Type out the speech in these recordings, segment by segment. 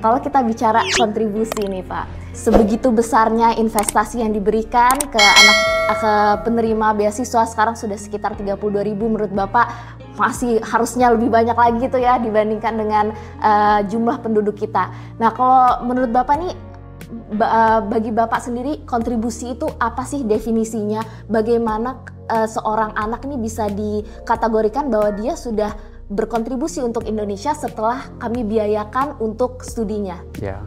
kalau kita bicara kontribusi nih Pak, sebegitu besarnya investasi yang diberikan ke penerima beasiswa sekarang sudah sekitar 32.000, menurut Bapak masih harusnya lebih banyak lagi tuh ya dibandingkan dengan jumlah penduduk kita. Nah kalau menurut Bapak nih, bagi Bapak sendiri kontribusi itu apa sih definisinya? Bagaimana seorang anak ini bisa dikategorikan bahwa dia sudah berkontribusi untuk Indonesia setelah kami biayakan untuk studinya? Ya,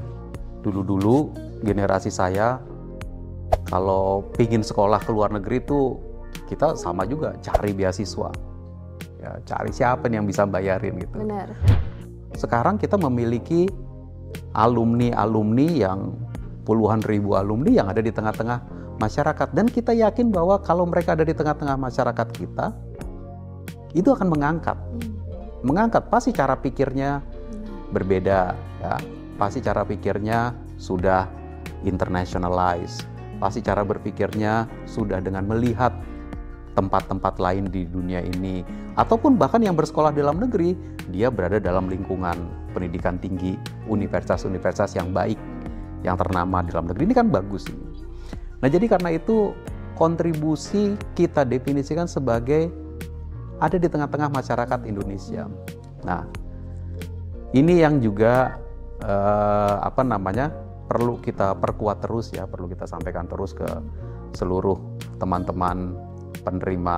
dulu generasi saya kalau pingin sekolah ke luar negeri itu kita sama juga cari beasiswa. Ya, cari siapa nih yang bisa bayarin gitu. Benar. Sekarang kita memiliki alumni yang puluhan ribu alumni yang ada di tengah-tengah masyarakat, dan kita yakin bahwa kalau mereka ada di tengah-tengah masyarakat kita, itu akan mengangkat pasti cara pikirnya berbeda ya, pasti cara pikirnya sudah internationalize, pasti cara berpikirnya sudah dengan melihat tempat-tempat lain di dunia ini, ataupun bahkan yang bersekolah dalam negeri, dia berada dalam lingkungan pendidikan tinggi, universitas-universitas yang baik, yang ternama di dalam negeri. Ini kan bagus ini. Nah jadi karena itu kontribusi kita definisikan sebagai ada di tengah-tengah masyarakat Indonesia. Nah, ini yang juga perlu kita perkuat terus ya, perlu kita sampaikan terus ke seluruh teman-teman penerima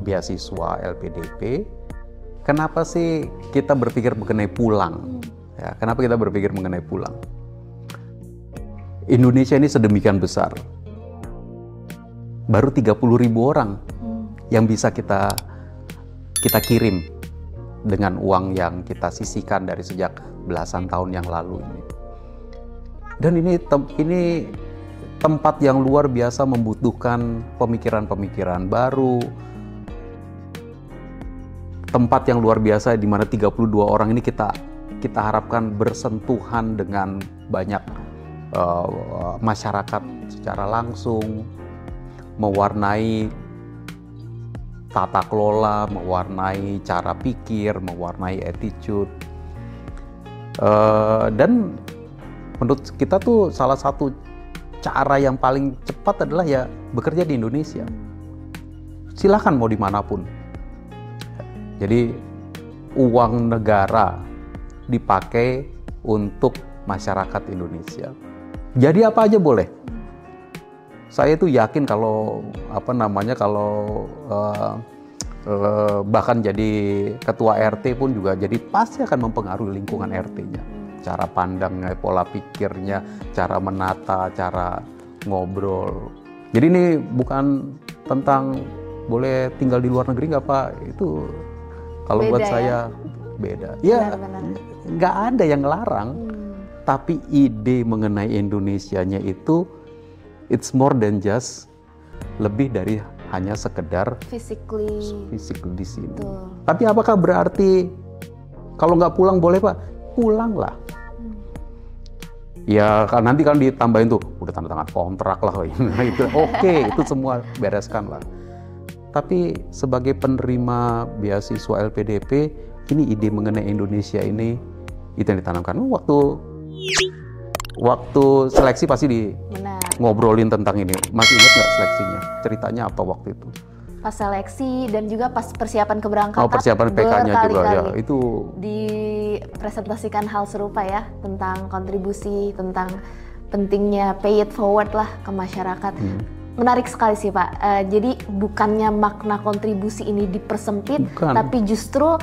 beasiswa LPDP. Kenapa sih kita berpikir mengenai pulang? Ya, kenapa kita berpikir mengenai pulang? Indonesia ini sedemikian besar. Baru 30.000 orang yang bisa kita kirim dengan uang yang kita sisihkan dari sejak belasan tahun yang lalu ini. Dan ini tempat yang luar biasa membutuhkan pemikiran-pemikiran baru. Tempat yang luar biasa di mana 32 orang ini kita harapkan bersentuhan dengan banyak masyarakat secara langsung, mewarnai tata kelola, mewarnai cara pikir, mewarnai attitude. Dan menurut kita tuh salah satu cara yang paling cepat adalah ya bekerja di Indonesia. Silahkan mau dimanapun. Jadi uang negara dipakai untuk masyarakat Indonesia. Jadi apa aja boleh. Saya tuh yakin kalau bahkan jadi ketua RT pun juga jadi pasti akan mempengaruhi lingkungan RT-nya. Cara pandangnya, pola pikirnya, cara menata, cara ngobrol. Jadi ini bukan tentang boleh tinggal di luar negeri nggak Pak, itu kalau buat saya beda. Ya nggak ada yang ngelarang, tapi ide mengenai Indonesianya itu it's more than just lebih dari hanya sekedar physically di sini. Betul. Tapi apakah berarti kalau nggak pulang boleh Pak? Pulanglah. Ya nanti kan ditambahin tuh udah tanda tangan kontrak lah itu oke, itu semua bereskan lah. Tapi sebagai penerima beasiswa LPDP, ini ide mengenai Indonesia ini itu yang ditanamkan. Waktu seleksi pasti ngobrolin tentang ini. Masih ingat nggak seleksinya? Ceritanya apa waktu itu? Pas seleksi dan juga pas persiapan keberangkatan. Persiapan PK-nya juga ya. Itu dipresentasikan hal serupa ya, tentang kontribusi, tentang pentingnya pay it forward lah ke masyarakat. Menarik sekali sih Pak. Jadi bukannya makna kontribusi ini dipersempit, tapi justru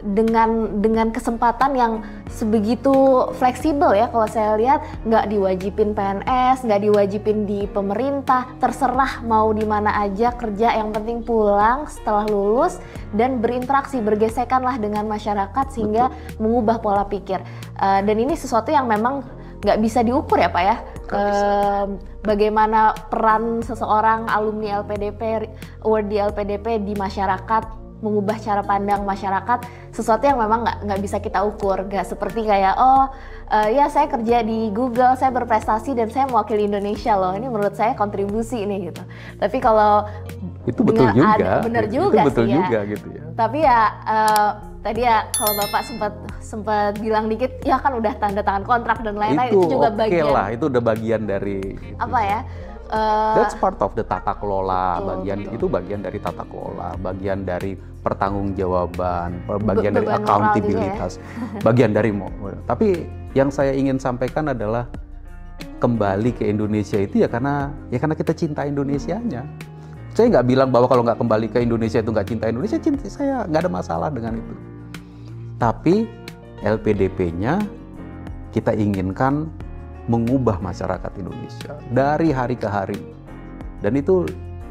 dengan kesempatan yang sebegitu fleksibel ya. Kalau saya lihat nggak diwajibin PNS, nggak diwajibin di pemerintah, terserah mau di mana aja kerja, yang penting pulang setelah lulus dan berinteraksi, bergesekanlah dengan masyarakat sehingga mengubah pola pikir. Dan ini sesuatu yang memang nggak bisa diukur ya Pak ya. Bagaimana peran seseorang alumni LPDP, award di LPDP di masyarakat, mengubah cara pandang masyarakat, sesuatu yang memang nggak bisa kita ukur. Nggak seperti kayak ya saya kerja di Google, saya berprestasi dan saya mewakili Indonesia loh, ini menurut saya kontribusi ini gitu. Tapi kalau Itu betul dengan juga. benar Itu juga betul sih ya. juga gitu ya. Tapi ya tadi ya kalau Bapak sempat bilang dikit ya kan udah tanda tangan kontrak dan lain-lain, itu juga oke bagian lah, itu udah bagian dari apa ya? that's part of the tata kelola, Betul. itu bagian dari tata kelola, bagian dari pertanggungjawaban, bagian dari beban moral accountabilitas, bagian dari tapi yang saya ingin sampaikan adalah kembali ke Indonesia itu ya karena kita cinta Indonesianya. Saya nggak bilang bahwa kalau nggak kembali ke Indonesia itu nggak cinta Indonesia, saya nggak ada masalah dengan itu. Tapi LPDP-nya kita inginkan mengubah masyarakat Indonesia dari hari ke hari, dan itu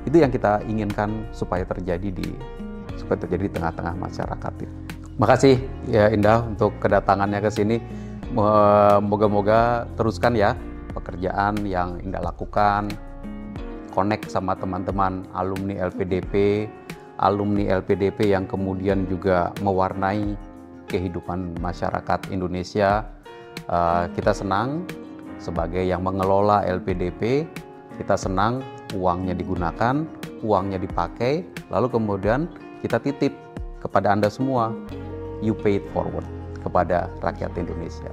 yang kita inginkan supaya terjadi di tengah-tengah masyarakat. Makasih ya Indah untuk kedatangannya ke sini. Moga-moga teruskan ya pekerjaan yang Indah lakukan, connect sama teman-teman alumni LPDP yang kemudian juga mewarnai kehidupan masyarakat Indonesia. Kita senang sebagai yang mengelola LPDP, kita senang uangnya digunakan, uangnya dipakai, lalu kemudian kita titip kepada Anda semua, you pay it forward kepada rakyat Indonesia.